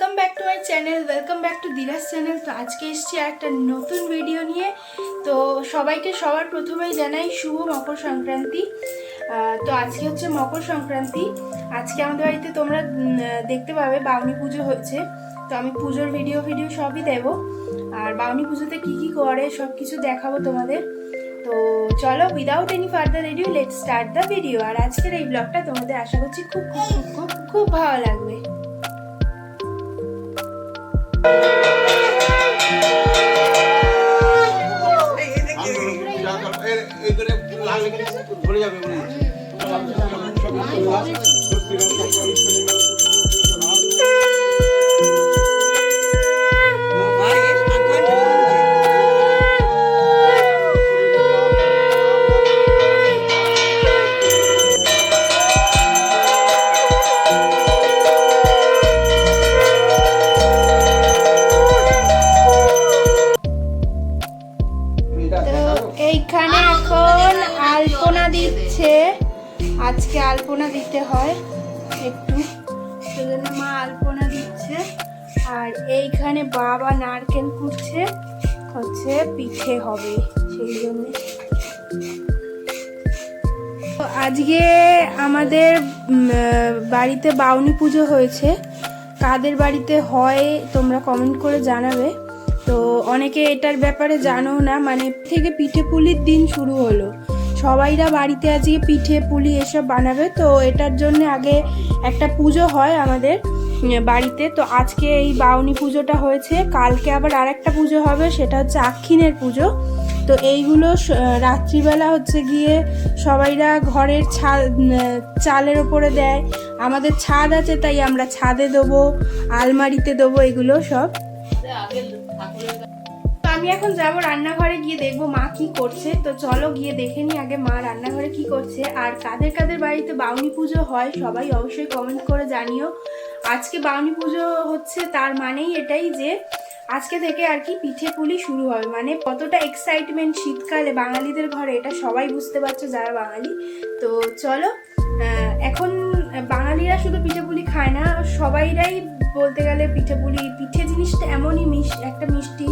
Welcome back to my channel, welcome back to দিরাজ channel. তো আজকে এসেছি একটা নতুন ভিডিও নিয়ে। তো সবাইকে সবার প্রথমেই জানাই শুভ মকর সংক্রান্তি। তো আজকে হচ্ছে মকর সংক্রান্তি। আজকে আমাদের বাড়িতে তোমরা দেখতে পাবে বাউনি পুজো হচ্ছে। তো আমি পুজোর ভিডিও সবই দেবো, আর বাউনি পুজোতে কি কি করে সব কিছু দেখাবো তোমাদের। তো চলো, without any further ado let's start the video. আর আজকের এই ব্লগটা তোমাদের আশা করছি খুব খুব খুব খুব খুব ভালো লাগবে। এইখানে এখন আলপনা দিচ্ছে। আজকে আলপনা দিতে হয় একটু, সেজন্য মা আলপনা দিচ্ছে। আর এইখানে বাবা নারকেল কুড়ছে, হচ্ছে পিঠে হবে সেই জন্য। তো আজকে আমাদের বাড়িতে বাউনি পুজো হয়েছে। কাদের বাড়িতে হয় তোমরা কমেন্ট করে জানাবে। তো অনেকে এটার ব্যাপারে জানো না, মানে থেকে পিঠে পুলির দিন শুরু হলো। সবাইরা বাড়িতে আজকে পিঠে পুলি এসব বানাবে। তো এটার জন্য আগে একটা পুজো হয় আমাদের বাড়িতে। তো আজকে এই বাউনি পুজোটা হয়েছে, কালকে আবার আরেকটা পুজো হবে, সেটা হচ্ছে আক্ষিনের পুজো। তো এইগুলো রাত্রিবেলা হচ্ছে গিয়ে সবাইরা ঘরের চালের ওপরে দেয়। আমাদের ছাদ আছে, তাই আমরা ছাদে দেবো, আলমারিতে দেবো, এগুলো সব। তো আমি এখন যাব রান্নাঘরে, গিয়ে দেখবো মা কি করছে। তো চলো গিয়ে দেখে নি আগে মা রান্নাঘরে কি করছে। আর কাদের কাদের বাড়িতে বাউনি পুজো হয় সবাই অবশ্যই কমেন্ট করে জানিও। আজকে বাউনি পুজো হচ্ছে, তার মানেই এটাই যে আজকে থেকে আর কি পিঠে পুলি শুরু হবে। মানে কতটা এক্সাইটমেন্ট শীতকালে বাঙালিদের ঘরে, এটা সবাই বুঝতে পারছো যারা বাঙালি। তো চলো, এখন বাঙালিরা শুধু পিঠে পুলি খায় না, সবাইরাই বলতে গেলে পিঠে জিনিসটা এমনই একটা মিষ্টি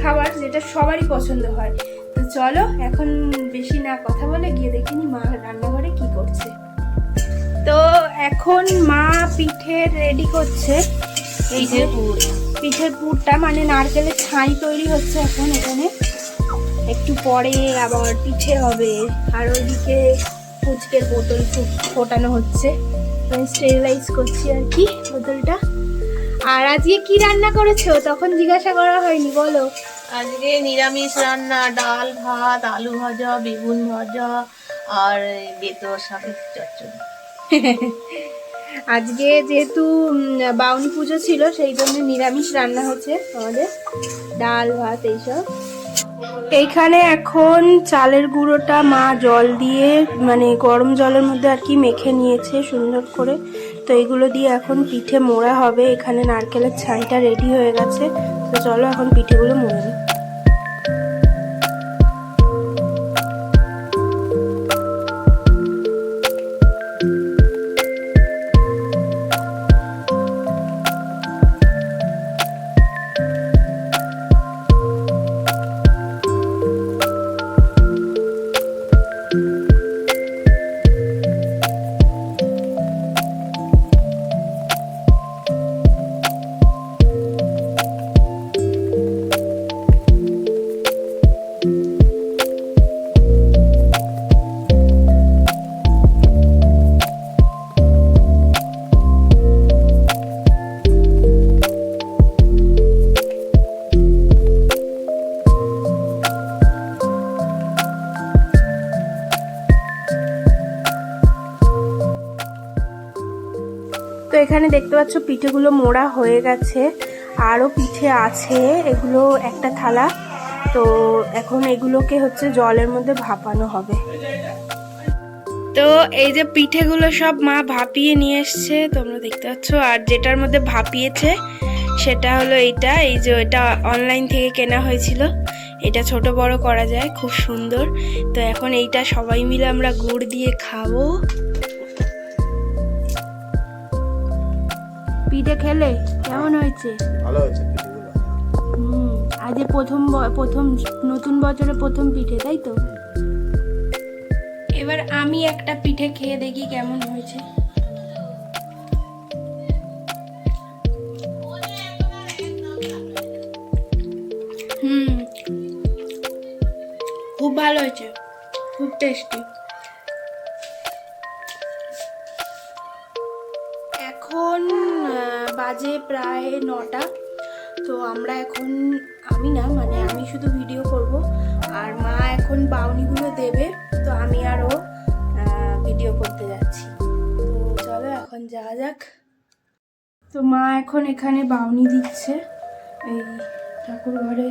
খাবার যেটা সবারই পছন্দ হয়। তো চলো এখন বেশি না কথা বলে গিয়ে দেখিনি মা রান্নাঘরে কি করছে। তো এখন মা পিঠে রেডি করছে। এই যে পিঠের পুরটা, মানে নারকেলের ছাই তৈরি হচ্ছে এখন এখানে। একটু পরে আবার পিঠে হবে। আর ওইদিকে ফুচকের বোতল ফোটানো হচ্ছে, স্টেরিলাইজ করছি আর কি বোতলটা। আর আজকে কি রান্না করেছো তখন জিজ্ঞাসা করা হয়নি, বলো। আজকে নিরামিষ রান্না, ডাল ভাত, আলু ভাজা, বেগুন ভাজা আর বেতর শাকের চচ্চড়ি। আজকে যেহেতু বাউনি পুজো ছিল সেই জন্য নিরামিষ রান্না হচ্ছে আমাদের, ডাল ভাত এইসব। এইখানে এখন চালের গুঁড়োটা মা জল দিয়ে, মানে গরম জলের মধ্যে আর কি মেখে নিয়েছে সুন্দর করে। তো এগুলো দিয়ে এখন পিঠে মোড়া হবে। এখানে নারকেলের ছাইটা রেডি হয়ে গেছে। তো চলো এখন পিঠেগুলো মোড়া নিই। তো এখানে দেখতে পাচ্ছ পিঠেগুলো মোড়া হয়ে গেছে, আরও পিঠে আছে, এগুলো একটা থালা। তো এখন এগুলোকে হচ্ছে জলের মধ্যে ভাপানো হবে। তো এই যে পিঠেগুলো সব মা ভাপিয়ে নিয়ে এসছে, তোমরা দেখতে পাচ্ছ। আর যেটার মধ্যে ভাপিয়েছে সেটা হলো এইটা, এই যে এটা অনলাইন থেকে কেনা হয়েছিল। এটা ছোট বড় করা যায়, খুব সুন্দর। তো এখন এইটা সবাই মিলে আমরা গুড় দিয়ে খাবো। পিঠে খেলে কেমন হয়েছে? ভালো হয়েছে পিঠেগুলো। আজ প্রথম নতুন বছরে প্রথম পিঠে, তাই তো? এবার আমি একটা পিঠে খেয়ে দেখি কেমন হয়েছে। খুব ভালো হয়েছে, খুব টেস্টি। এখন বাজে প্রায় 9টা। তো আমরা এখন, আমি শুধু ভিডিও করব, আর মা এখন বাউনিগুলো দেবে। তো আমি আরও ভিডিও করতে যাচ্ছি। তো চলো এখন যাওয়া যাক। তো মা এখন এখানে বাউনি দিচ্ছে এই ঠাকুর ঘরে।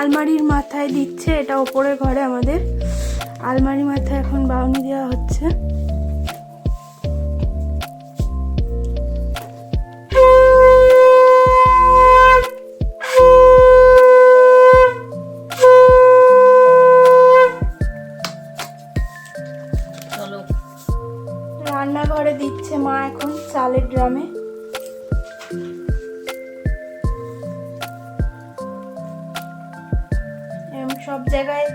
আলমারির মাথায় দিচ্ছে, এটা ওপরের ঘরে আমাদের। আলমারির মাথায় এখন বাউনি দেওয়া হচ্ছে। চলো রান্নাঘরে দিচ্ছে মা এখন চালের ড্রামে। সব জায়গায়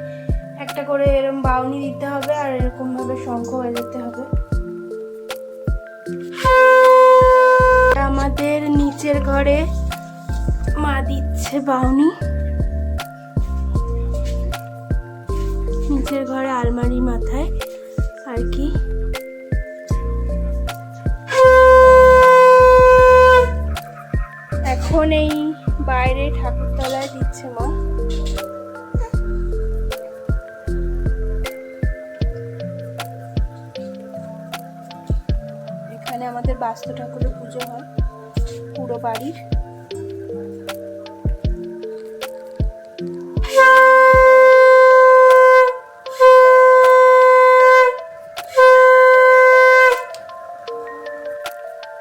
একটা করে এরকম বাউনি দিতে হবে, আর এরকম ভাবে শঙ্খ বাজাতে হবে। আমাদের নিচের ঘরে মা দিচ্ছে বাউনি, নিচের ঘরে আলমারির মাথায় আর কি। এখন এই বাইরে ঠাকুরতলায় দিচ্ছে মা। এখানে আমাদের বাস্তু ঠাকুরের পুজো হয় পুরো বাড়ির।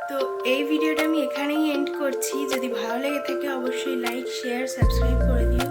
তো এই ভিডিওটা আমি এখানেই এন্ড করছি। যদি ভালো লেগে থাকে অবশ্যই লাইক, শেয়ার, সাবস্ক্রাইব করে দিও।